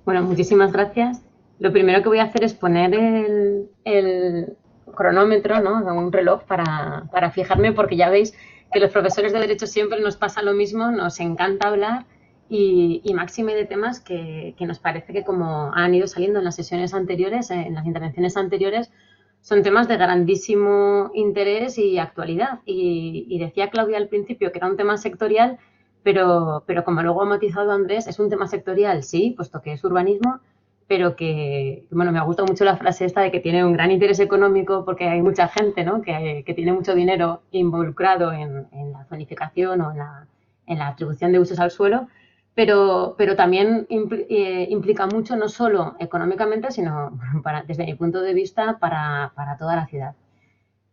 Bueno, muchísimas gracias. Lo primero que voy a hacer es poner el cronómetro, ¿no? Un reloj para fijarme, porque ya veis que los profesores de Derecho siempre nos pasa lo mismo, nos encanta hablar y máxime de temas que nos parece que como han ido saliendo en las sesiones anteriores, en las intervenciones anteriores, son temas de grandísimo interés y actualidad. Y decía Claudia al principio que era un tema sectorial, pero como luego ha matizado Andrés, es un tema sectorial, sí, puesto que es urbanismo, pero que, bueno, me ha gustado mucho la frase esta de que tiene un gran interés económico porque hay mucha gente, ¿no? que tiene mucho dinero involucrado en la zonificación o en la atribución de usos al suelo, pero también implica mucho no solo económicamente, sino desde mi punto de vista para toda la ciudad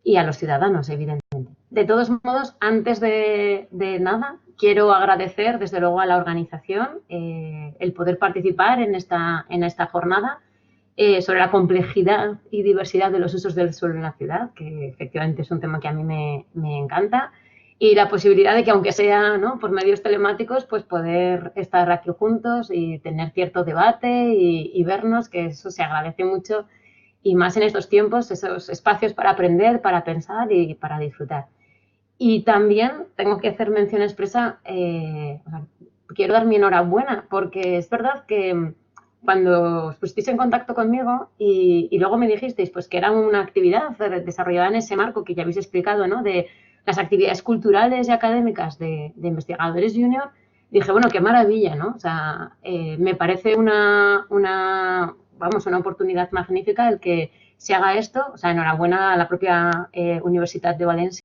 y a los ciudadanos, evidentemente. De todos modos, antes de nada, quiero agradecer desde luego a la organización el poder participar en esta jornada sobre la complejidad y diversidad de los usos del suelo en la ciudad, que efectivamente es un tema que a mí me encanta, y la posibilidad de que, aunque sea, ¿no?, por medios telemáticos, pues poder estar aquí juntos y tener cierto debate y vernos, que eso se agradece mucho, y más en estos tiempos, esos espacios para aprender, para pensar y para disfrutar. Y también tengo que hacer mención expresa, o sea, quiero dar mi enhorabuena, porque es verdad que cuando os pusisteis en contacto conmigo y luego me dijisteis pues, que era una actividad desarrollada en ese marco que ya habéis explicado, ¿no?, de las actividades culturales y académicas de investigadores junior, dije, bueno, qué maravilla, ¿no? O sea, me parece vamos, una oportunidad magnífica el que se haga esto. O sea, enhorabuena a la propia Universidad de Valencia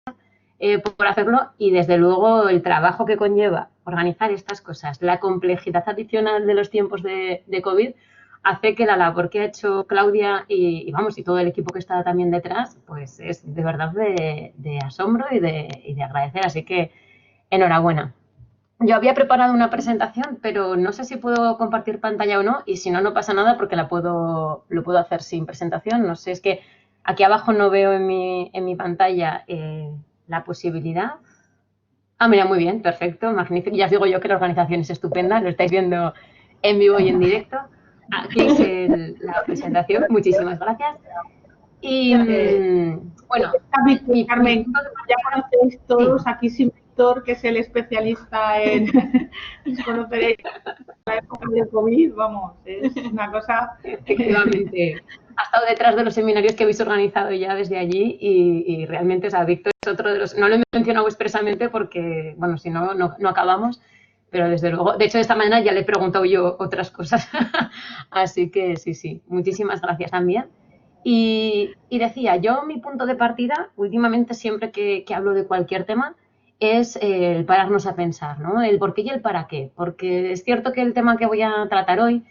por hacerlo, y desde luego el trabajo que conlleva organizar estas cosas, la complejidad adicional de los tiempos de COVID, hace que la labor que ha hecho Claudia vamos, y todo el equipo que está también detrás, pues es de verdad de asombro y de agradecer. Así que enhorabuena. Yo había preparado una presentación, pero no sé si puedo compartir pantalla o no, y si no, no pasa nada porque lo puedo hacer sin presentación. No sé, es que aquí abajo no veo en mi pantalla la posibilidad. Ah, mira, muy bien, perfecto, magnífico. Ya os digo yo que la organización es estupenda, lo estáis viendo en vivo y en directo. Aquí es la presentación, muchísimas gracias. Y bueno, mi Carmen, punto de ya partida, conocéis sí, todos aquí sin Víctor, que es el especialista en conoceréis la época del COVID, vamos, es una cosa. efectivamente. Ha estado detrás de los seminarios que habéis organizado ya desde allí y realmente, o sea, Víctor es otro de los... No lo he mencionado expresamente porque, bueno, si no, no acabamos, pero desde luego, de hecho, esta mañana ya le he preguntado yo otras cosas. Así que sí, sí, muchísimas gracias también. Y decía, yo mi punto de partida, últimamente siempre que hablo de cualquier tema, es el pararnos a pensar, ¿no? El por qué y el para qué. Porque es cierto que el tema que voy a tratar hoy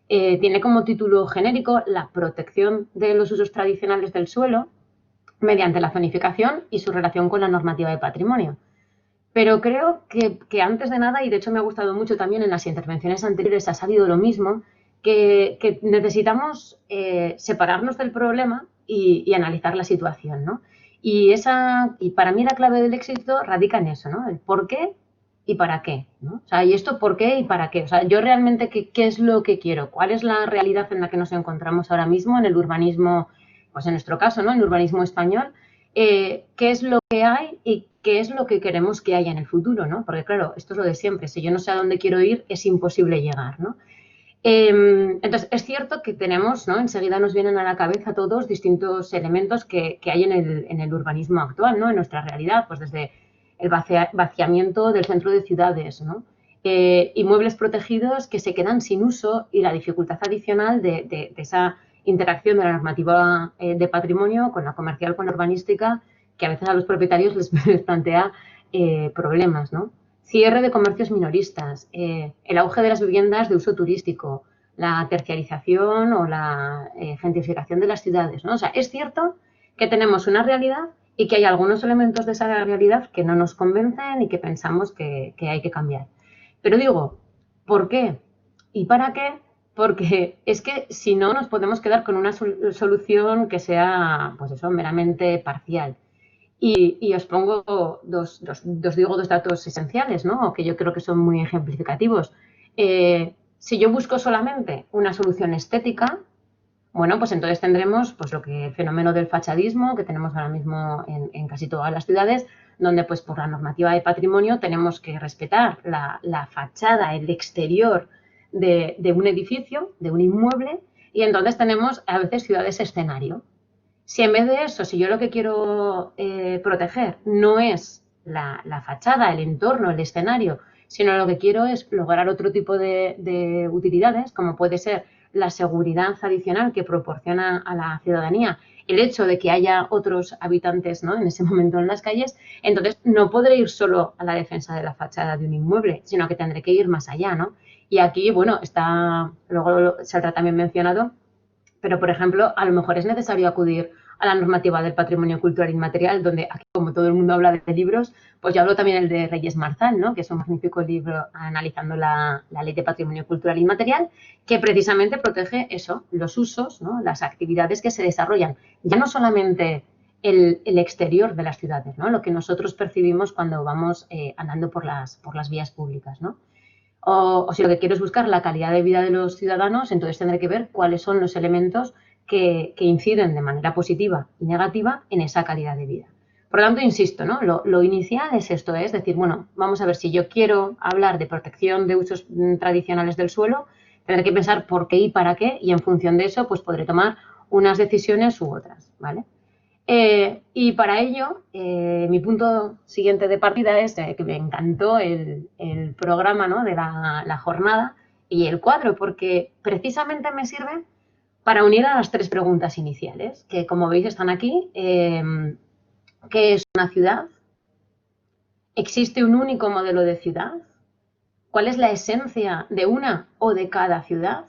tiene como título genérico la protección de los usos tradicionales del suelo mediante la zonificación y su relación con la normativa de patrimonio. Pero creo que antes de nada, y de hecho me ha gustado mucho también en las intervenciones anteriores, ha salido lo mismo, que necesitamos separarnos del problema y analizar la situación, ¿no? Y para mí la clave del éxito radica en eso, ¿no? El por qué y para qué, ¿no? O sea, y esto por qué y para qué. O sea, yo realmente qué es lo que quiero, cuál es la realidad en la que nos encontramos ahora mismo en el urbanismo, pues en nuestro caso, ¿no? En el urbanismo español, qué es lo que hay y qué es lo que queremos que haya en el futuro, ¿no? Porque claro, esto es lo de siempre, si yo no sé a dónde quiero ir, es imposible llegar, ¿no? Entonces, es cierto que tenemos, ¿no? Enseguida nos vienen a la cabeza todos distintos elementos que hay en el urbanismo actual, ¿no? En nuestra realidad, pues desde el vaciamiento del centro de ciudades, ¿no? Inmuebles protegidos que se quedan sin uso y la dificultad adicional de esa interacción de la normativa de patrimonio con la comercial, con la urbanística, que a veces a los propietarios les plantea problemas, ¿no? Cierre de comercios minoristas, el auge de las viviendas de uso turístico, la terciarización o la gentrificación de las ciudades, ¿no? O sea, es cierto que tenemos una realidad y que hay algunos elementos de esa realidad que no nos convencen y que pensamos que hay que cambiar. Pero digo, ¿por qué? ¿Y para qué? Porque es que si no nos podemos quedar con una solución que sea, pues eso, meramente parcial. Y os pongo digo dos datos esenciales, ¿no? Que yo creo que son muy ejemplificativos. Si yo busco solamente una solución estética, bueno, pues entonces tendremos pues lo que el fenómeno del fachadismo que tenemos ahora mismo en casi todas las ciudades, donde pues por la normativa de patrimonio tenemos que respetar la fachada, el exterior de un edificio, de un inmueble, y entonces tenemos a veces ciudades escenario. Si en vez de eso, si yo lo que quiero proteger no es la fachada, el entorno, el escenario, sino lo que quiero es lograr otro tipo de utilidades, como puede ser la seguridad adicional que proporciona a la ciudadanía el hecho de que haya otros habitantes, ¿no?, en ese momento en las calles, entonces no podré ir solo a la defensa de la fachada de un inmueble, sino que tendré que ir más allá, ¿no? Y aquí, bueno, luego saldrá también mencionado, pero, por ejemplo, a lo mejor es necesario acudir a la normativa del patrimonio cultural inmaterial, donde aquí, como todo el mundo habla de libros, pues yo hablo también el de Reyes Marzal, ¿no?, que es un magnífico libro analizando la ley de patrimonio cultural inmaterial, que precisamente protege eso, los usos, ¿no?, las actividades que se desarrollan, ya no solamente el exterior de las ciudades, ¿no?, lo que nosotros percibimos cuando vamos andando por las vías públicas, ¿no? O si lo que quiero es buscar la calidad de vida de los ciudadanos, entonces tendré que ver cuáles son los elementos que inciden de manera positiva y negativa en esa calidad de vida. Por lo tanto, insisto, ¿no?, lo inicial es esto, es decir, bueno, vamos a ver, si yo quiero hablar de protección de usos tradicionales del suelo, tendré que pensar por qué y para qué, y en función de eso, pues podré tomar unas decisiones u otras, ¿vale? Y para ello, mi punto siguiente de partida es que me encantó el programa, ¿no?, de la jornada y el cuadro, porque precisamente me sirve para unir a las tres preguntas iniciales, que como veis están aquí. ¿Qué es una ciudad? ¿Existe un único modelo de ciudad? ¿Cuál es la esencia de una o de cada ciudad?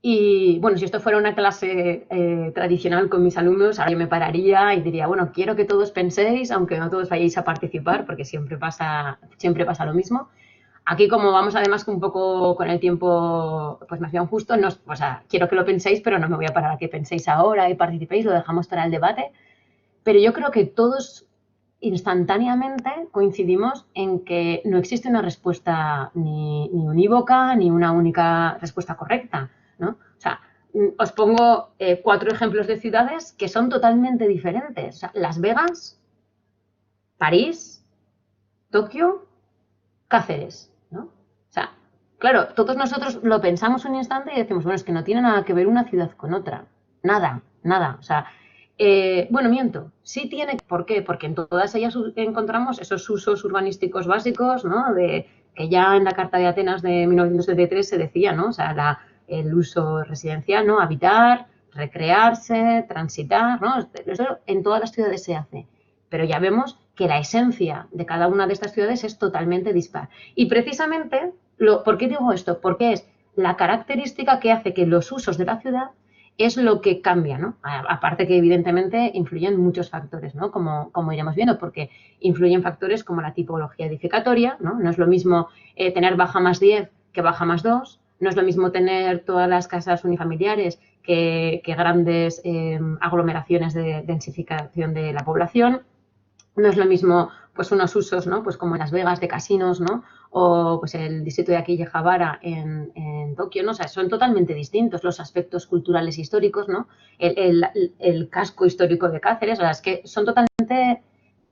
Y bueno, si esto fuera una clase tradicional con mis alumnos, ahora yo me pararía y diría, bueno, quiero que todos penséis, aunque no todos vayáis a participar, porque siempre pasa lo mismo. Aquí, como vamos además un poco con el tiempo, pues me hacía un justo, no, o sea, quiero que lo penséis, pero no me voy a parar a que penséis ahora y participéis, lo dejamos para el debate. Pero yo creo que todos instantáneamente coincidimos en que no existe una respuesta ni unívoca ni una única respuesta correcta, ¿no? O sea, os pongo 4 ejemplos de ciudades que son totalmente diferentes. O sea, Las Vegas, París, Tokio, Cáceres, ¿no? O sea, claro, todos nosotros lo pensamos un instante y decimos, bueno, es que no tiene nada que ver una ciudad con otra. Nada, nada. O sea, bueno, miento. Sí tiene. ¿Por qué? Porque en todas ellas encontramos esos usos urbanísticos básicos, ¿no?, de que ya en la Carta de Atenas de 1973 se decía, ¿no? O sea, el uso residencial, ¿no?, habitar, recrearse, transitar, ¿no? Eso en todas las ciudades se hace. Pero ya vemos que la esencia de cada una de estas ciudades es totalmente dispar. Y precisamente, ¿por qué digo esto? Porque es la característica que hace que los usos de la ciudad es lo que cambia, ¿no? Aparte que evidentemente influyen muchos factores, ¿no?, como iremos viendo, porque influyen factores como la tipología edificatoria, ¿no? No es lo mismo tener baja más 10 que baja más 2, no es lo mismo tener todas las casas unifamiliares que grandes aglomeraciones de densificación de la población. No es lo mismo pues unos usos, ¿no?, pues como en Las Vegas de casinos, ¿no?, o pues el distrito de Akihabara en Tokio, ¿no? O sea, son totalmente distintos los aspectos culturales e históricos, ¿no? El casco histórico de Cáceres, o sea, es que son totalmente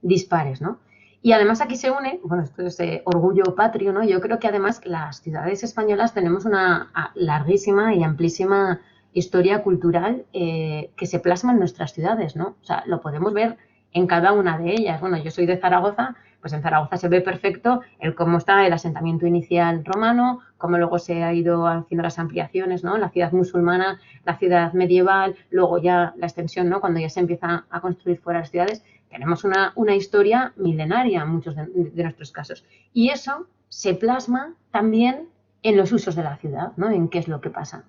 dispares, ¿no? Y además aquí se une, bueno, esto es orgullo patrio, ¿no? Yo creo que además las ciudades españolas tenemos una larguísima y amplísima historia cultural que se plasma en nuestras ciudades, ¿no? O sea, lo podemos ver en cada una de ellas. Bueno, yo soy de Zaragoza, pues en Zaragoza se ve perfecto el cómo está el asentamiento inicial romano, cómo luego se ha ido haciendo las ampliaciones, ¿no? La ciudad musulmana, la ciudad medieval, luego ya la extensión, ¿no?, cuando ya se empieza a construir fuera las ciudades. Tenemos una historia milenaria en muchos de nuestros casos. Y eso se plasma también en los usos de la ciudad, ¿no?, en qué es lo que pasa.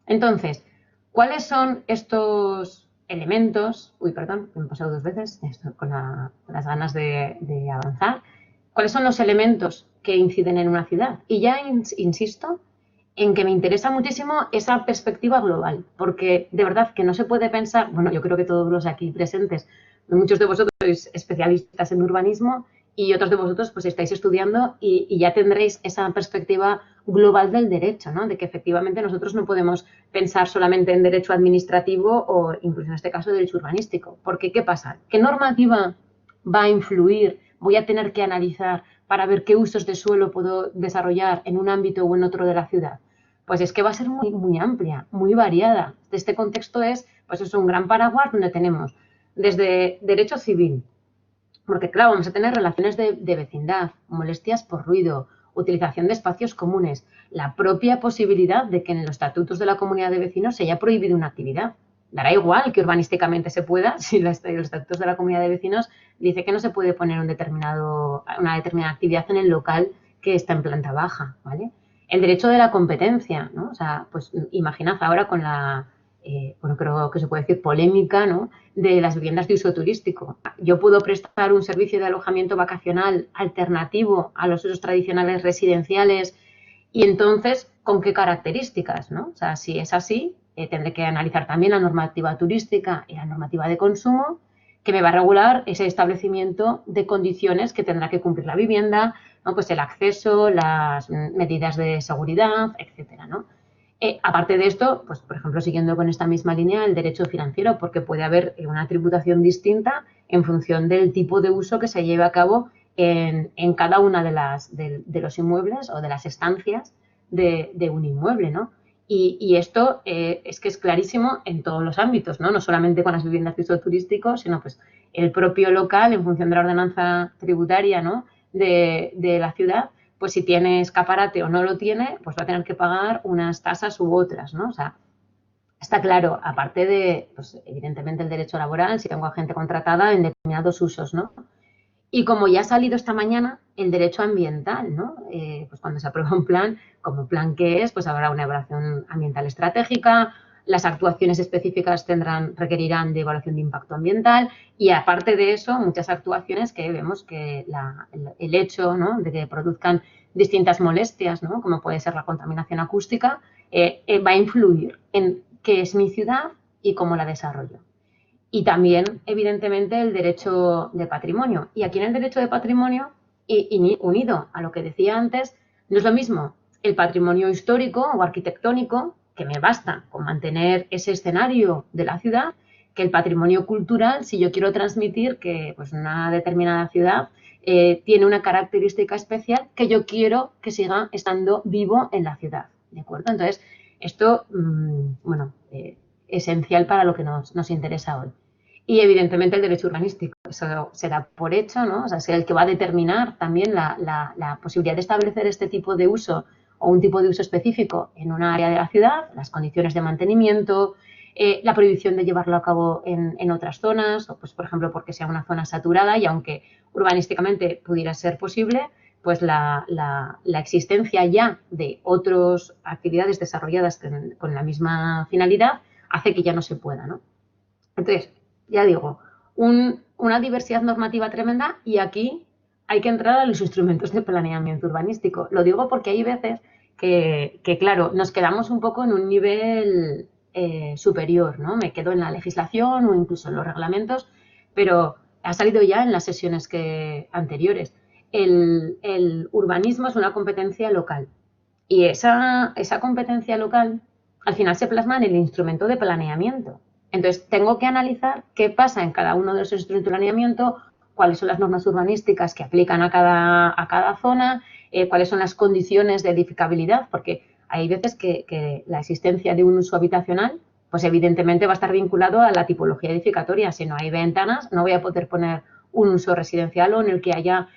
Entonces, ¿cuáles son estos elementos? Uy, perdón, me he pasado 2 veces con las ganas de avanzar. ¿Cuáles son los elementos que inciden en una ciudad? Y ya insisto en que me interesa muchísimo esa perspectiva global, porque de verdad que no se puede pensar, bueno, yo creo que todos los aquí presentes, muchos de vosotros sois especialistas en urbanismo y otros de vosotros pues estáis estudiando y ya tendréis esa perspectiva global del derecho, ¿no? De que efectivamente nosotros no podemos pensar solamente en derecho administrativo o incluso en este caso derecho urbanístico. Porque, ¿qué pasa? ¿Qué normativa va a influir? Voy a tener que analizar para ver qué usos de suelo puedo desarrollar en un ámbito o en otro de la ciudad. Pues es que va a ser muy, muy amplia, muy variada. Este contexto es, pues es un gran paraguas donde tenemos desde derecho civil, porque claro, vamos a tener relaciones de vecindad, molestias por ruido, utilización de espacios comunes, la propia posibilidad de que en los estatutos de la comunidad de vecinos se haya prohibido una actividad. Dará igual que urbanísticamente se pueda, si los estatutos de la comunidad de vecinos dice que no se puede poner una determinada actividad en el local que está en planta baja, ¿vale? El derecho de la competencia, ¿no? O sea, pues imaginad ahora con la, bueno, creo que se puede decir polémica, ¿no?, de las viviendas de uso turístico. Yo puedo prestar un servicio de alojamiento vacacional alternativo a los usos tradicionales residenciales y entonces, ¿con qué características, no? O sea, si es así, tendré que analizar también la normativa turística y la normativa de consumo que me va a regular ese establecimiento de condiciones que tendrá que cumplir la vivienda, ¿no? Pues el acceso, las medidas de seguridad, etcétera, ¿no? Aparte de esto, pues por ejemplo, siguiendo con esta misma línea, el derecho financiero, porque puede haber una tributación distinta en función del tipo de uso que se lleve a cabo en cada una de los inmuebles o de las estancias de un inmueble, ¿no? Y esto es que es clarísimo en todos los ámbitos, ¿no? No solamente con las viviendas de uso turístico, sino pues el propio local, en función de la ordenanza tributaria, ¿no?, de la ciudad, pues si tiene escaparate o no lo tiene, pues va a tener que pagar unas tasas u otras, ¿no? O sea, está claro, aparte de, pues evidentemente el derecho laboral, si tengo a gente contratada en determinados usos, ¿no? Y como ya ha salido esta mañana, el derecho ambiental, ¿no? Pues cuando se aprueba un plan, como plan que es, pues habrá una evaluación ambiental estratégica, las actuaciones específicas requerirán de evaluación de impacto ambiental y aparte de eso, muchas actuaciones que vemos que el hecho, ¿no?, de que produzcan distintas molestias, ¿no?, como puede ser la contaminación acústica, va a influir en qué es mi ciudad y cómo la desarrollo. Y también, evidentemente, el derecho de patrimonio. Y aquí en el derecho de patrimonio, y unido a lo que decía antes, no es lo mismo el patrimonio histórico o arquitectónico, que me basta con mantener ese escenario de la ciudad, que el patrimonio cultural, si yo quiero transmitir que pues, una determinada ciudad tiene una característica especial que yo quiero que siga estando vivo en la ciudad, ¿de acuerdo? Entonces, esto, bueno, esencial para lo que nos interesa hoy. Y evidentemente el derecho urbanístico, eso se da por hecho, ¿no? O sea, es el que va a determinar también la posibilidad de establecer este tipo de uso o un tipo de uso específico en una área de la ciudad, las condiciones de mantenimiento, la prohibición de llevarlo a cabo en otras zonas, o pues por ejemplo porque sea una zona saturada y aunque urbanísticamente pudiera ser posible, pues la existencia ya de otras actividades desarrolladas con la misma finalidad hace que ya no se pueda, ¿no? Entonces, ya digo, una diversidad normativa tremenda y aquí hay que entrar a los instrumentos de planeamiento urbanístico. Lo digo porque hay veces que claro, nos quedamos un poco en un nivel superior, ¿no? Me quedo en la legislación o incluso en los reglamentos, pero ha salido ya en las sesiones anteriores. El urbanismo es una competencia local y esa competencia local al final se plasma en el instrumento de planeamiento. Entonces, tengo que analizar qué pasa en cada uno de esos instrumentos de planeamiento, cuáles son las normas urbanísticas que aplican a cada zona, cuáles son las condiciones de edificabilidad, porque hay veces que la existencia de un uso habitacional, pues evidentemente va a estar vinculado a la tipología edificatoria. Si no hay ventanas, no voy a poder poner un uso residencial o en el que haya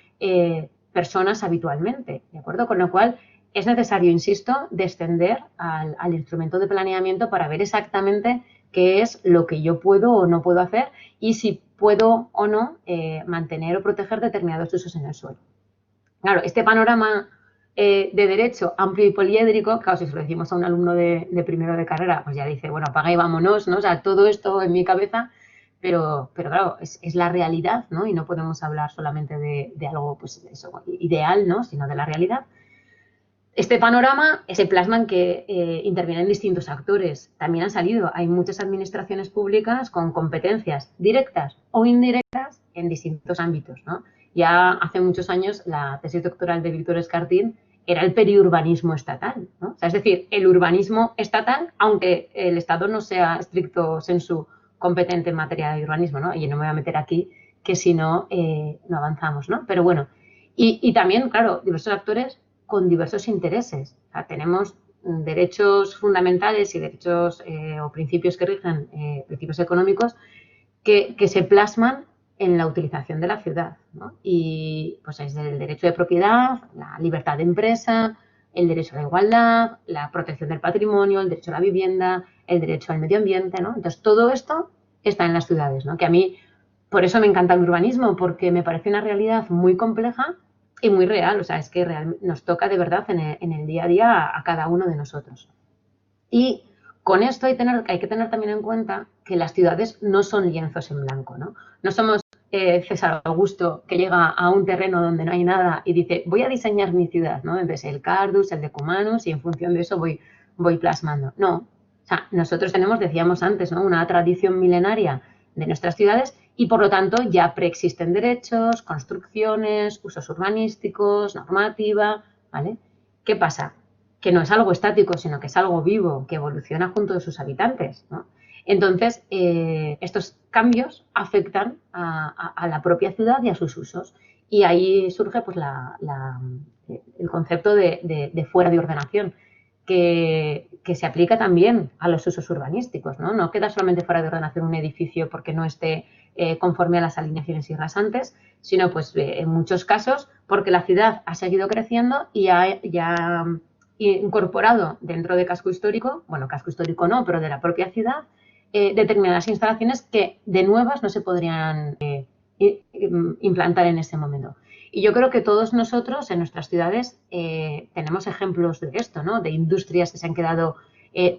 personas habitualmente, ¿de acuerdo? Con lo cual, es necesario, insisto, descender al instrumento de planeamiento para ver exactamente qué es lo que yo puedo o no puedo hacer y si puedo o no mantener o proteger determinados usos en el suelo. Claro, este panorama de derecho amplio y poliédrico, claro, si se lo decimos a un alumno de primero de carrera, pues ya dice, bueno, apaga y vámonos, ¿no? O sea, todo esto en mi cabeza, pero claro, es la realidad, ¿no? Y no podemos hablar solamente de algo, pues eso, ideal, ¿no? Sino de la realidad. Este panorama se plasma en que intervienen distintos actores. También han salido, hay muchas administraciones públicas con competencias directas o indirectas en distintos ámbitos, ¿no? Ya hace muchos años la tesis doctoral de Víctor Escartín era el periurbanismo estatal, ¿no? O sea, es decir, el urbanismo estatal, aunque el Estado no sea estricto sensu competente en materia de urbanismo, ¿no? Y no me voy a meter aquí que si no, no avanzamos, ¿no? Pero bueno, y también, claro, diversos actores con diversos intereses. O sea, tenemos derechos fundamentales y derechos o principios que rigen, principios económicos, que se plasman en la utilización de la ciudad, ¿no? Y pues es el derecho de propiedad, la libertad de empresa, el derecho a la igualdad, la protección del patrimonio, el derecho a la vivienda, el derecho al medio ambiente, ¿no? Entonces, todo esto está en las ciudades, ¿no? Que a mí, por eso me encanta el urbanismo, porque me parece una realidad muy compleja y muy real, o sea, es que nos toca de verdad en el día a día a cada uno de nosotros. Y con esto hay que tener también en cuenta que las ciudades no son lienzos en blanco, ¿no? No somos César Augusto, que llega a un terreno donde no hay nada y dice, voy a diseñar mi ciudad, ¿no? Entonces el Cardus, el Decumanus, y en función de eso voy plasmando. No, o sea, nosotros tenemos, decíamos antes, ¿no? Una tradición milenaria de nuestras ciudades y por lo tanto ya preexisten derechos, construcciones, usos urbanísticos, normativa, ¿vale? ¿Qué pasa? Que no es algo estático, sino que es algo vivo, que evoluciona junto de sus habitantes, ¿no? Entonces, estos cambios afectan a la propia ciudad y a sus usos. Y ahí surge pues, el concepto de fuera de ordenación, que se aplica también a los usos urbanísticos, ¿no? No queda solamente fuera de ordenación un edificio porque no esté conforme a las alineaciones y rasantes, sino pues en muchos casos porque la ciudad ha seguido creciendo y ya incorporado dentro de casco histórico, bueno, casco histórico no, pero de la propia ciudad, determinadas instalaciones que de nuevas no se podrían implantar en ese momento. Y yo creo que todos nosotros en nuestras ciudades tenemos ejemplos de esto, ¿no? De industrias que se han quedado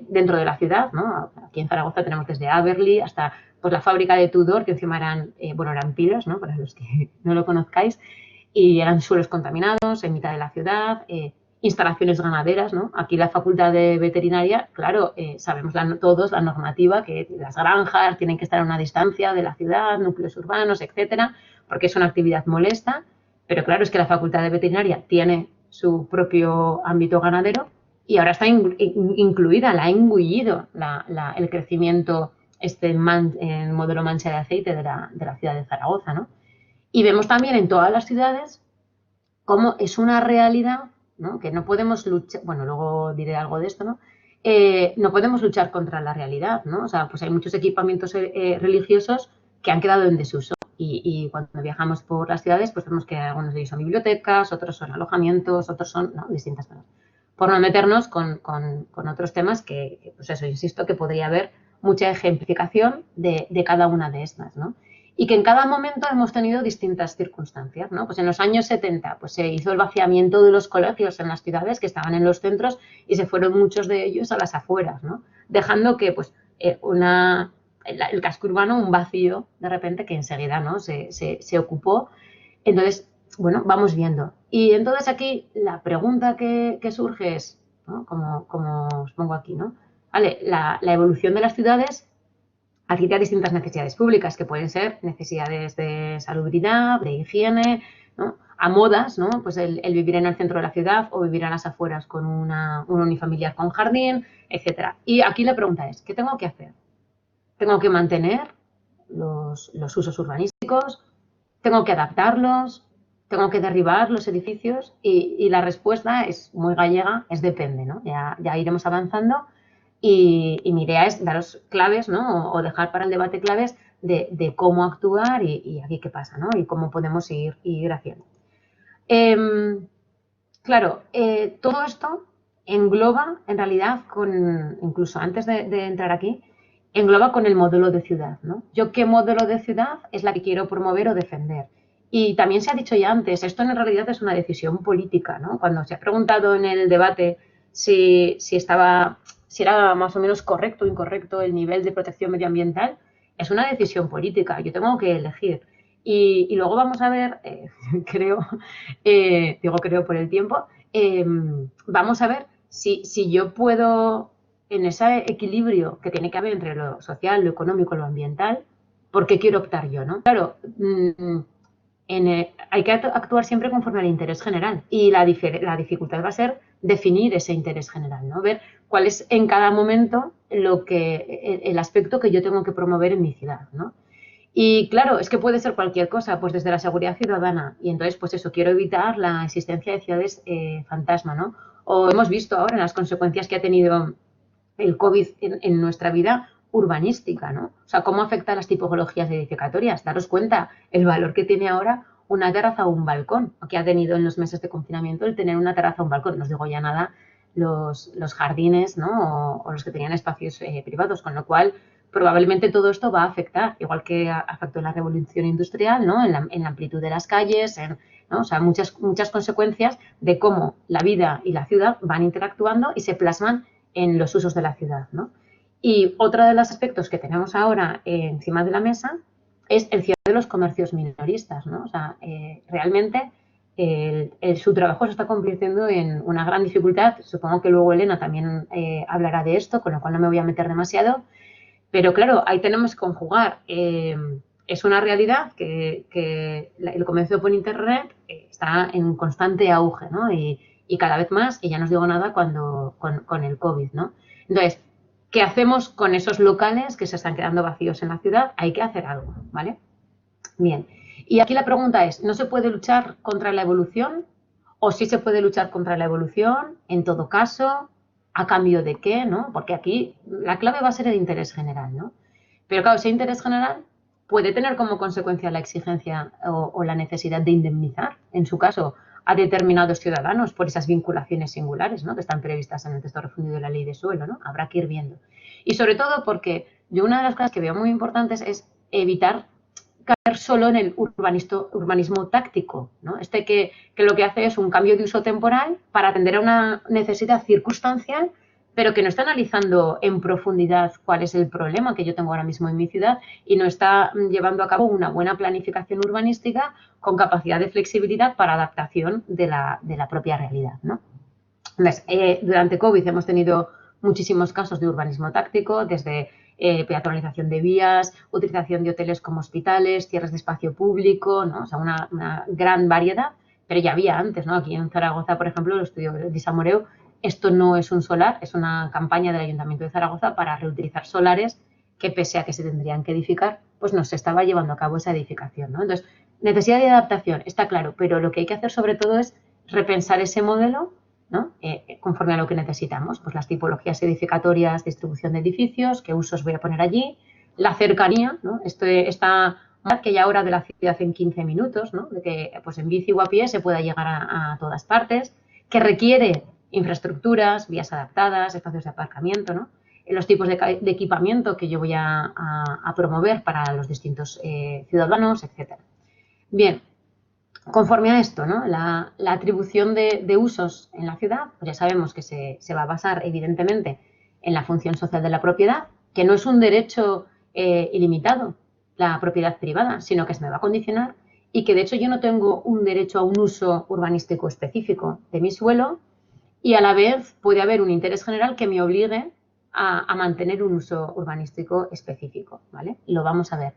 dentro de la ciudad, ¿no? Aquí en Zaragoza tenemos desde Aberli hasta pues, la fábrica de Tudor, que encima eran pilas, ¿no? Para los que no lo conozcáis, y eran suelos contaminados en mitad de la ciudad, instalaciones ganaderas, ¿no? Aquí la Facultad de Veterinaria, claro, sabemos todos la normativa, que las granjas tienen que estar a una distancia de la ciudad, núcleos urbanos, etcétera, porque es una actividad molesta, pero claro, es que la Facultad de Veterinaria tiene su propio ámbito ganadero y ahora está incluida, la ha engullido el crecimiento en modelo mancha de aceite de la ciudad de Zaragoza, ¿no? Y vemos también en todas las ciudades cómo es una realidad, ¿no? Que no podemos luchar, bueno, luego diré algo de esto, ¿no? No podemos luchar contra la realidad, ¿no? O sea, pues hay muchos equipamientos religiosos que han quedado en desuso y cuando viajamos por las ciudades, pues vemos que algunos de ellos son bibliotecas, otros son alojamientos, otros son, ¿no? Distintas cosas. Por no meternos con otros temas que, pues eso, insisto, que podría haber mucha ejemplificación de cada una de estas, ¿no? Y que en cada momento hemos tenido distintas circunstancias, ¿no? Pues en los años 70 pues se hizo el vaciamiento de los colegios en las ciudades que estaban en los centros y se fueron muchos de ellos a las afueras, ¿no? Dejando que pues el casco urbano un vacío de repente que enseguida, ¿no? se ocupó. Entonces, bueno, vamos viendo. Y entonces aquí la pregunta que surge es, ¿no? Como os pongo aquí, ¿no? Vale, la evolución de las ciudades adquiere a distintas necesidades públicas, que pueden ser necesidades de salubridad, de higiene, ¿no? A modas, ¿no? Pues el vivir en el centro de la ciudad o vivir a las afueras con un unifamiliar con jardín, etcétera. Y aquí la pregunta es, ¿qué tengo que hacer? ¿Tengo que mantener los usos urbanísticos? ¿Tengo que adaptarlos? ¿Tengo que derribar los edificios? Y la respuesta es muy gallega, es depende, ¿no? Ya iremos avanzando. Y mi idea es daros claves, ¿no? O dejar para el debate claves de cómo actuar y aquí qué pasa, ¿no? Y cómo podemos ir haciendo. Claro, todo esto engloba, en realidad, incluso antes de entrar aquí, engloba con el modelo de ciudad, ¿no? Yo qué modelo de ciudad es la que quiero promover o defender. Y también se ha dicho ya antes, esto en realidad es una decisión política, ¿no? Cuando se ha preguntado en el debate si era más o menos correcto o incorrecto el nivel de protección medioambiental, es una decisión política, yo tengo que elegir. Y luego vamos a ver, creo por el tiempo, vamos a ver si yo puedo, en ese equilibrio que tiene que haber entre lo social, lo económico, lo ambiental, ¿por qué quiero optar yo, no? Claro, hay que actuar siempre conforme al interés general y la dificultad va a ser definir ese interés general, ¿no? Ver cuál es en cada momento el aspecto que yo tengo que promover en mi ciudad, ¿no? Y claro, es que puede ser cualquier cosa, pues desde la seguridad ciudadana. Y entonces, pues eso, quiero evitar la existencia de ciudades fantasma, ¿no? O hemos visto ahora en las consecuencias que ha tenido el COVID en nuestra vida urbanística, ¿no? O sea, cómo afecta a las tipologías edificatorias. Daros cuenta el valor que tiene ahora una terraza o un balcón, o que ha tenido en los meses de confinamiento el tener una terraza o un balcón. No os digo ya nada los jardines, ¿no? O los que tenían espacios privados, con lo cual probablemente todo esto va a afectar, igual que afectó en la revolución industrial, ¿no? En la amplitud de las calles, ¿no? O sea, muchas consecuencias de cómo la vida y la ciudad van interactuando y se plasman en los usos de la ciudad, ¿no? Y otro de los aspectos que tenemos ahora encima de la mesa es el cierre de los comercios minoristas, ¿no? O sea, realmente su trabajo se está convirtiendo en una gran dificultad. Supongo que luego Elena también hablará de esto, con lo cual no me voy a meter demasiado. Pero claro, ahí tenemos que conjugar. Es una realidad que el comercio por Internet está en constante auge, ¿no? Y cada vez más, y ya no os digo nada con el COVID, ¿no? Entonces, ¿qué hacemos con esos locales que se están quedando vacíos en la ciudad? Hay que hacer algo, ¿vale? Bien. Y aquí la pregunta es, ¿no se puede luchar contra la evolución? ¿O sí se puede luchar contra la evolución? En todo caso, ¿a cambio de qué? ¿No? Porque aquí la clave va a ser el interés general, ¿no? Pero claro, ese interés general puede tener como consecuencia la exigencia o la necesidad de indemnizar, en su caso, a determinados ciudadanos por esas vinculaciones singulares, ¿no? Que están previstas en el texto refundido de la ley de suelo, ¿no? Habrá que ir viendo. Y sobre todo porque yo una de las cosas que veo muy importantes es evitar caer solo en el urbanismo táctico, ¿no? Que lo que hace es un cambio de uso temporal para atender a una necesidad circunstancial, pero que no está analizando en profundidad cuál es el problema que yo tengo ahora mismo en mi ciudad y no está llevando a cabo una buena planificación urbanística con capacidad de flexibilidad para adaptación de la propia realidad, ¿no? Entonces, durante COVID hemos tenido muchísimos casos de urbanismo táctico, desde peatonalización de vías, utilización de hoteles como hospitales, cierres de espacio público, ¿no? O sea, una gran variedad, pero ya había antes, ¿no? Aquí en Zaragoza, por ejemplo, el estudio de Samoreu, esto no es un solar, es una campaña del Ayuntamiento de Zaragoza para reutilizar solares que, pese a que se tendrían que edificar, pues no se estaba llevando a cabo esa edificación, ¿no? Entonces, necesidad de adaptación, está claro, pero lo que hay que hacer sobre todo es repensar ese modelo, ¿no? Conforme a lo que necesitamos, pues las tipologías edificatorias, distribución de edificios, qué usos voy a poner allí, la cercanía, ¿no? Esta que ya ahora de la ciudad en 15 minutos, ¿no? De que pues en bici o a pie se pueda llegar a todas partes, que requiere infraestructuras, vías adaptadas, espacios de aparcamiento, ¿no? Los tipos de equipamiento que yo voy a promover para los distintos ciudadanos, etcétera. Bien, conforme a esto, ¿no? La atribución de usos en la ciudad, pues ya sabemos que se va a basar evidentemente en la función social de la propiedad, que no es un derecho ilimitado, la propiedad privada, sino que se me va a condicionar y que de hecho yo no tengo un derecho a un uso urbanístico específico de mi suelo y a la vez puede haber un interés general que me obligue a mantener un uso urbanístico específico, ¿vale? Lo vamos a ver.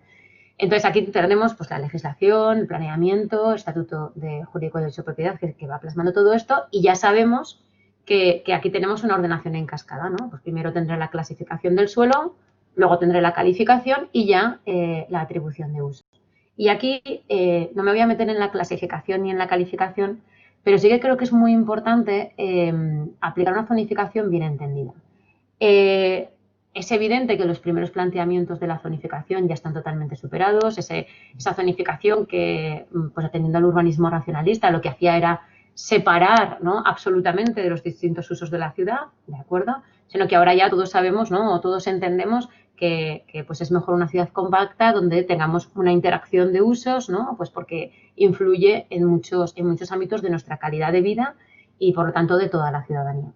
Entonces, aquí tenemos pues, la legislación, el planeamiento, el estatuto jurídico de derecho de propiedad que va plasmando todo esto y ya sabemos que aquí tenemos una ordenación en cascada, ¿no? Pues primero tendré la clasificación del suelo, luego tendré la calificación y ya la atribución de uso. Y aquí no me voy a meter en la clasificación ni en la calificación, pero sí que creo que es muy importante aplicar una zonificación bien entendida. Es evidente que los primeros planteamientos de la zonificación ya están totalmente superados. Esa zonificación que, pues atendiendo al urbanismo racionalista, lo que hacía era separar, ¿no? Absolutamente de los distintos usos de la ciudad, ¿de acuerdo? Sino que ahora ya todos sabemos, ¿no? O todos entendemos que pues es mejor una ciudad compacta donde tengamos una interacción de usos, ¿no? Pues porque influye en muchos ámbitos de nuestra calidad de vida y, por lo tanto, de toda la ciudadanía.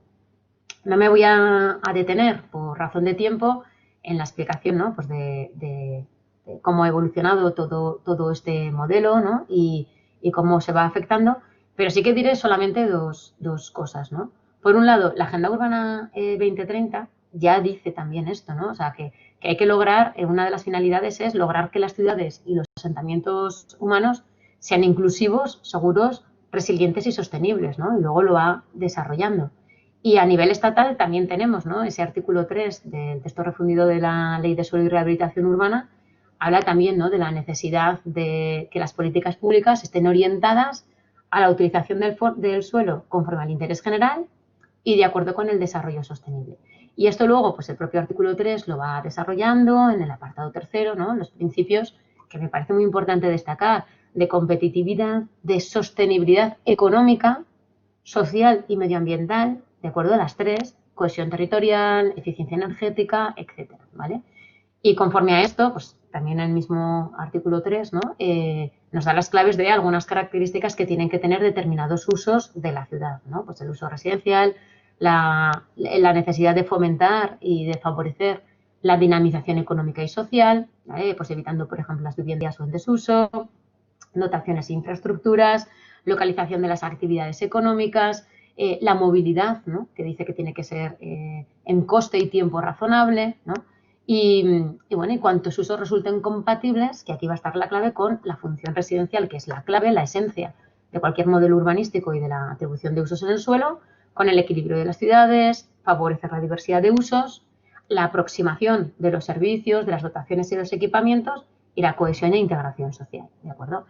No me voy a detener, por razón de tiempo, en la explicación, ¿no? Pues de cómo ha evolucionado todo este modelo, ¿no? Y cómo se va afectando, pero sí que diré solamente dos cosas, ¿no? Por un lado, la Agenda Urbana 2030 ya dice también esto, ¿no? O sea, que hay que lograr, una de las finalidades es lograr que las ciudades y los asentamientos humanos sean inclusivos, seguros, resilientes y sostenibles, ¿no? Y luego lo va desarrollando. Y a nivel estatal también tenemos, ¿no?, ese artículo 3 del texto refundido de la Ley de Suelo y Rehabilitación Urbana, habla también, ¿no?, de la necesidad de que las políticas públicas estén orientadas a la utilización del suelo conforme al interés general y de acuerdo con el desarrollo sostenible. Y esto luego, pues el propio artículo 3 lo va desarrollando en el apartado tercero, ¿no?, los principios que me parece muy importante destacar, de competitividad, de sostenibilidad económica, social y medioambiental, de acuerdo a las tres, cohesión territorial, eficiencia energética, etcétera, ¿vale? Y conforme a esto, pues también el mismo artículo 3, ¿no?, nos da las claves de algunas características que tienen que tener determinados usos de la ciudad, ¿no? Pues el uso residencial, la necesidad de fomentar y de favorecer la dinamización económica y social, ¿vale?, pues evitando, por ejemplo, las viviendas o en desuso, dotaciones e infraestructuras, localización de las actividades económicas, la movilidad, ¿no?, que dice que tiene que ser en coste y tiempo razonable, ¿no? Y bueno, y cuantos usos resulten compatibles, que aquí va a estar la clave con la función residencial, que es la clave, la esencia de cualquier modelo urbanístico y de la atribución de usos en el suelo, con el equilibrio de las ciudades, favorecer la diversidad de usos, la aproximación de los servicios, de las dotaciones y los equipamientos y la cohesión e integración social, ¿de acuerdo?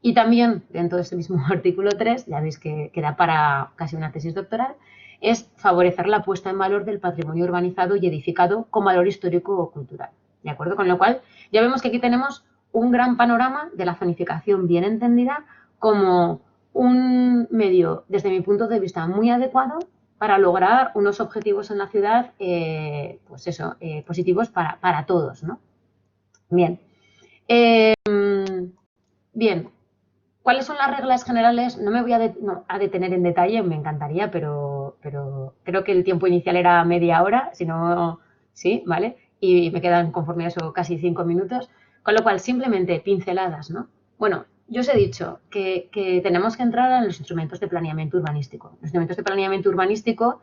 Y también, dentro de ese mismo artículo 3, ya veis que da para casi una tesis doctoral, es favorecer la puesta en valor del patrimonio urbanizado y edificado con valor histórico o cultural, ¿de acuerdo? Con lo cual, ya vemos que aquí tenemos un gran panorama de la zonificación bien entendida como un medio, desde mi punto de vista, muy adecuado para lograr unos objetivos en la ciudad, pues eso, positivos para todos, ¿no? Bien. Bien. ¿Cuáles son las reglas generales? No me voy a detener en detalle, me encantaría, pero creo que el tiempo inicial era media hora, si no, sí, ¿vale? Y me quedan, conforme a eso, casi 5 minutos, con lo cual simplemente pinceladas, ¿no? Bueno, yo os he dicho que tenemos que entrar en los instrumentos de planeamiento urbanístico. Los instrumentos de planeamiento urbanístico,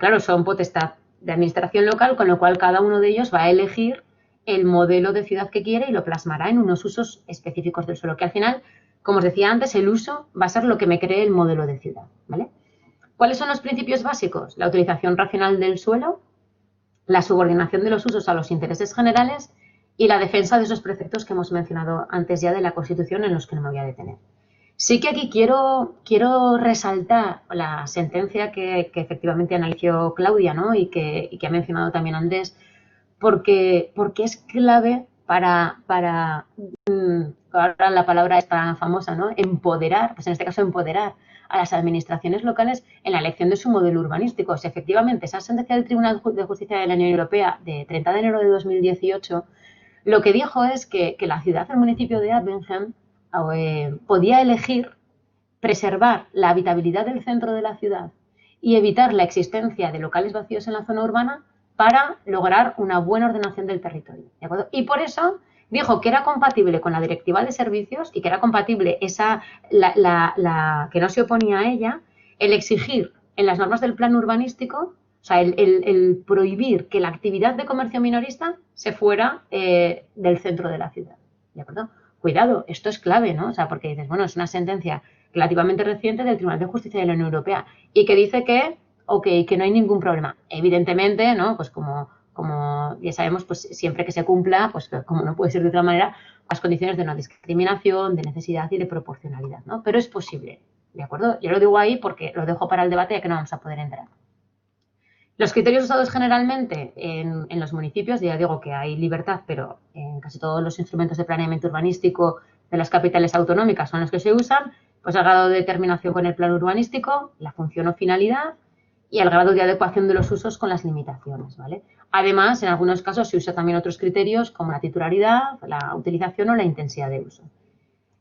claro, son potestad de administración local, con lo cual cada uno de ellos va a elegir el modelo de ciudad que quiere y lo plasmará en unos usos específicos del suelo, que al final, como os decía antes, el uso va a ser lo que me cree el modelo de ciudad, ¿vale? ¿Cuáles son los principios básicos? La utilización racional del suelo, la subordinación de los usos a los intereses generales y la defensa de esos preceptos que hemos mencionado antes ya de la Constitución, en los que no me voy a detener. Sí que aquí quiero resaltar la sentencia que efectivamente analizó Claudia, ¿no?, y que ha mencionado también Andrés, porque es clave para ahora la palabra es tan famosa, ¿no?, empoderar, pues en este caso empoderar a las administraciones locales en la elección de su modelo urbanístico. O sea, efectivamente, esa sentencia del Tribunal de Justicia de la Unión Europea de 30 de enero de 2018 lo que dijo es que la ciudad, el municipio de Abbenham, podía elegir preservar la habitabilidad del centro de la ciudad y evitar la existencia de locales vacíos en la zona urbana para lograr una buena ordenación del territorio, ¿de acuerdo? Y por eso dijo que era compatible con la Directiva de Servicios y que era compatible que no se oponía a ella, el exigir en las normas del plan urbanístico, o sea, el prohibir que la actividad de comercio minorista se fuera del centro de la ciudad, ¿de acuerdo? Cuidado, esto es clave, ¿no? O sea, porque dices, bueno, es una sentencia relativamente reciente del Tribunal de Justicia de la Unión Europea y que dice que, ok, que no hay ningún problema. Evidentemente, ¿no?, pues como ya sabemos, pues siempre que se cumpla, pues como no puede ser de otra manera, las condiciones de no discriminación, de necesidad y de proporcionalidad, ¿no? Pero es posible, ¿de acuerdo? Yo lo digo ahí porque lo dejo para el debate, ya que no vamos a poder entrar. Los criterios usados generalmente en los municipios, ya digo que hay libertad, pero en casi todos los instrumentos de planeamiento urbanístico de las capitales autonómicas son los que se usan, pues el grado de determinación con el plan urbanístico, la función o finalidad y el grado de adecuación de los usos con las limitaciones, ¿vale? Además, en algunos casos se usan también otros criterios como la titularidad, la utilización o la intensidad de uso.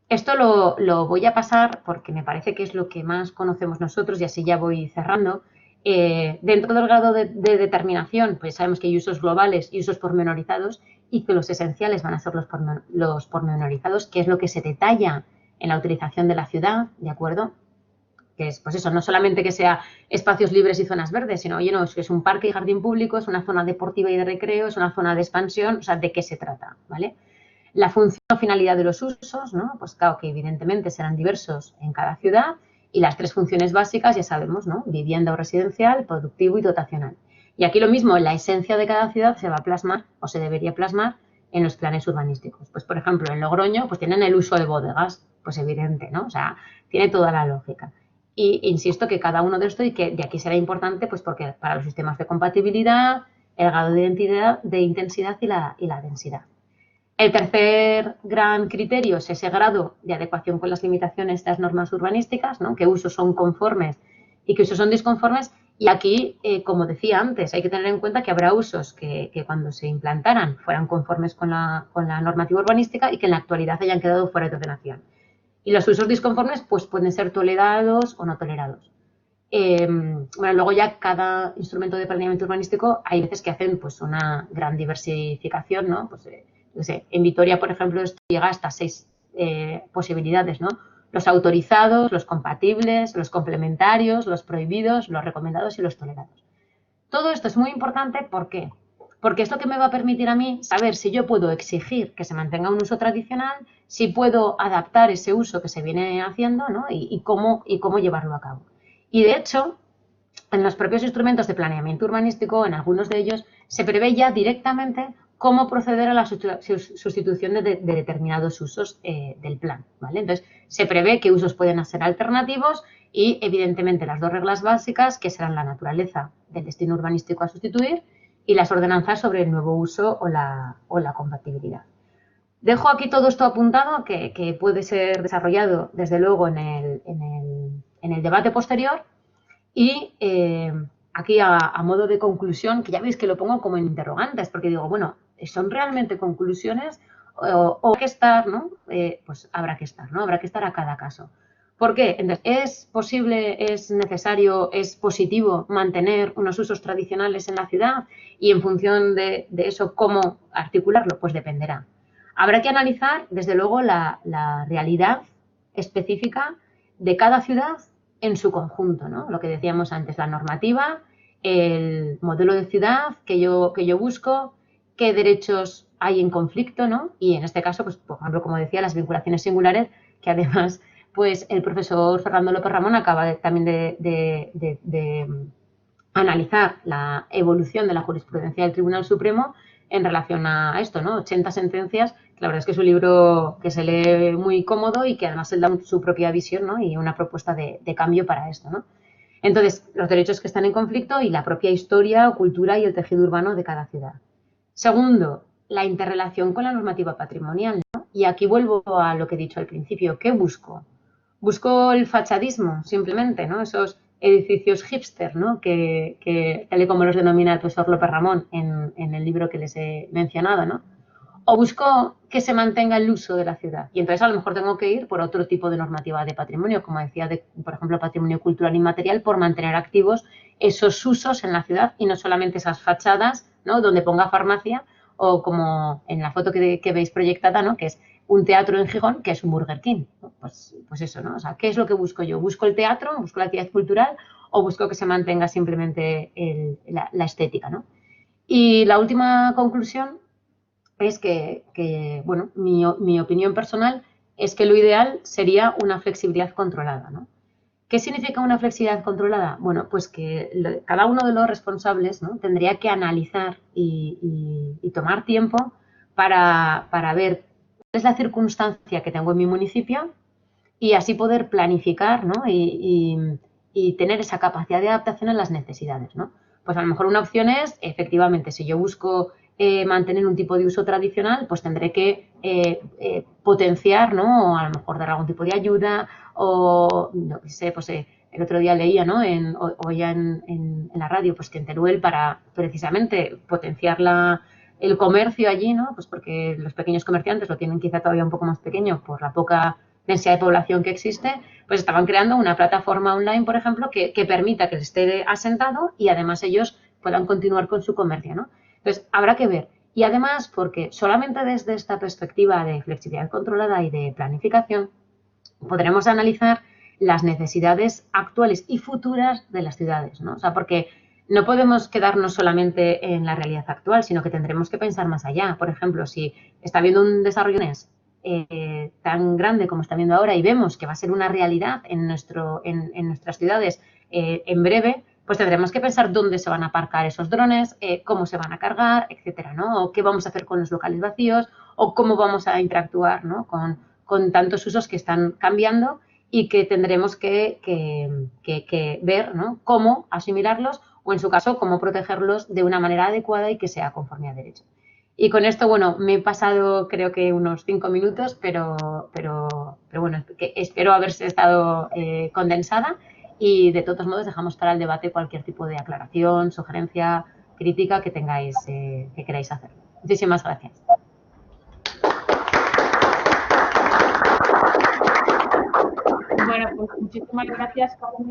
Esto lo voy a pasar porque me parece que es lo que más conocemos nosotros y así ya voy cerrando. Dentro del grado de determinación, pues sabemos que hay usos globales y usos pormenorizados y que los esenciales van a ser los pormenorizados, que es lo que se detalla en la utilización de la ciudad, ¿de acuerdo? Que es, pues eso, no solamente que sea espacios libres y zonas verdes, sino, oye, no, es un parque y jardín público, es una zona deportiva y de recreo, es una zona de expansión, o sea, ¿de qué se trata? ¿Vale? La función o finalidad de los usos, ¿no? Pues claro que evidentemente serán diversos en cada ciudad, y las 3 funciones básicas ya sabemos, ¿no? Vivienda o residencial, productivo y dotacional. Y aquí lo mismo, la esencia de cada ciudad se va a plasmar o se debería plasmar en los planes urbanísticos. Pues por ejemplo, en Logroño pues tienen el uso de bodegas, pues evidente, ¿no? O sea, tiene toda la lógica. Y insisto que cada uno de estos y que de aquí será importante pues porque para los sistemas de compatibilidad, el grado de identidad, de intensidad y la densidad. El tercer gran criterio es ese grado de adecuación con las limitaciones de las normas urbanísticas, ¿no? Qué usos son conformes y qué usos son disconformes. Y aquí, como decía antes, hay que tener en cuenta que habrá usos que cuando se implantaran fueran conformes con la normativa urbanística y que en la actualidad hayan quedado fuera de ordenación. Y los usos disconformes pues pueden ser tolerados o no tolerados. Bueno, luego ya cada instrumento de planeamiento urbanístico hay veces que hacen pues una gran diversificación, ¿no? Pues, no sé, en Vitoria, por ejemplo, esto llega hasta 6 posibilidades, ¿no? Los autorizados, los compatibles, los complementarios, los prohibidos, los recomendados y los tolerados. Todo esto es muy importante, ¿por qué? Porque es lo que me va a permitir a mí saber si yo puedo exigir que se mantenga un uso tradicional, si puedo adaptar ese uso que se viene haciendo, ¿no? y cómo llevarlo a cabo. Y de hecho, en los propios instrumentos de planeamiento urbanístico, en algunos de ellos, se prevé ya directamente cómo proceder a la sustitución de determinados usos del plan, ¿vale? Entonces, se prevé qué usos pueden ser alternativos y, evidentemente, las 2 reglas básicas, que serán la naturaleza del destino urbanístico a sustituir y las ordenanzas sobre el nuevo uso o la compatibilidad. Dejo aquí todo esto apuntado, que puede ser desarrollado, desde luego, en el debate posterior. Y aquí, a modo de conclusión, que ya veis que lo pongo como en interrogantes, porque digo, bueno, ¿son realmente conclusiones o habrá que estar, ¿no? Pues habrá que estar, ¿no? Habrá que estar a cada caso. ¿Por qué? Entonces, ¿es posible, es necesario, es positivo mantener unos usos tradicionales en la ciudad? Y en función de eso, ¿cómo articularlo? Pues dependerá. Habrá que analizar, desde luego, la realidad específica de cada ciudad en su conjunto, ¿no? Lo que decíamos antes, la normativa, el modelo de ciudad que yo busco, qué derechos hay en conflicto, ¿no? Y en este caso, pues, por ejemplo, como decía, las vinculaciones singulares, que además, pues, el profesor Fernando López Ramón acaba también de analizar la evolución de la jurisprudencia del Tribunal Supremo en relación a esto, ¿no? 80 sentencias, que la verdad es que es un libro que se lee muy cómodo y que además él da su propia visión, ¿no? Y una propuesta de cambio para esto, ¿no? Entonces, los derechos que están en conflicto y la propia historia, cultura y el tejido urbano de cada ciudad. Segundo, la interrelación con la normativa patrimonial, ¿no? Y aquí vuelvo a lo que he dicho al principio. ¿Qué busco? Busco el fachadismo, simplemente, ¿no? Esos edificios hipster, ¿no? Que tal y como los denomina el profesor López Ramón en el libro que les he mencionado, ¿no? O busco que se mantenga el uso de la ciudad. Y entonces a lo mejor tengo que ir por otro tipo de normativa de patrimonio, como decía, por ejemplo, patrimonio cultural inmaterial, por mantener activos esos usos en la ciudad y no solamente esas fachadas, ¿no? Donde ponga farmacia o como en la foto que veis proyectada, ¿no? Que es un teatro en Gijón, que es un Burger King, ¿no? Pues eso, ¿no? O sea, ¿qué es lo que busco yo? ¿Busco el teatro? ¿Busco la actividad cultural? ¿O busco que se mantenga simplemente la estética, ¿no? Y la última conclusión es que bueno, mi opinión personal es que lo ideal sería una flexibilidad controlada, ¿no? ¿Qué significa una flexibilidad controlada? Bueno, pues que cada uno de los responsables, ¿no? Tendría que analizar y tomar tiempo para ver cuál es la circunstancia que tengo en mi municipio y así poder planificar, ¿no? y tener esa capacidad de adaptación a las necesidades, ¿no? Pues a lo mejor una opción es, efectivamente, si yo busco mantener un tipo de uso tradicional, pues tendré que potenciar, ¿no? O a lo mejor dar algún tipo de ayuda o, no sé, pues el otro día leía, ¿no? Oía en la radio, pues que en Teruel para precisamente potenciar el comercio allí, ¿no? Pues porque los pequeños comerciantes lo tienen quizá todavía un poco más pequeño por la poca densidad de población que existe, pues estaban creando una plataforma online, por ejemplo, que permita que esté asentado y además ellos puedan continuar con su comercio, ¿no? Entonces, habrá que ver. Y además, porque solamente desde esta perspectiva de flexibilidad controlada y de planificación, podremos analizar las necesidades actuales y futuras de las ciudades, ¿no? O sea, porque no podemos quedarnos solamente en la realidad actual, sino que tendremos que pensar más allá. Por ejemplo, si está habiendo un desarrollo tan grande como está viendo ahora y vemos que va a ser una realidad en nuestras ciudades en breve, pues tendremos que pensar dónde se van a aparcar esos drones, cómo se van a cargar, etcétera, ¿no? O qué vamos a hacer con los locales vacíos, o cómo vamos a interactuar, ¿no? con tantos usos que están cambiando y que tendremos que ver, ¿no? Cómo asimilarlos o, en su caso, cómo protegerlos de una manera adecuada y que sea conforme a derecho. Y con esto, bueno, me he pasado creo que unos 5 minutos, pero bueno, que espero haberse estado condensada y de todos modos dejamos para el debate cualquier tipo de aclaración, sugerencia, crítica que tengáis, que queráis hacer. Muchísimas gracias. Bueno, pues muchísimas gracias, Carmen.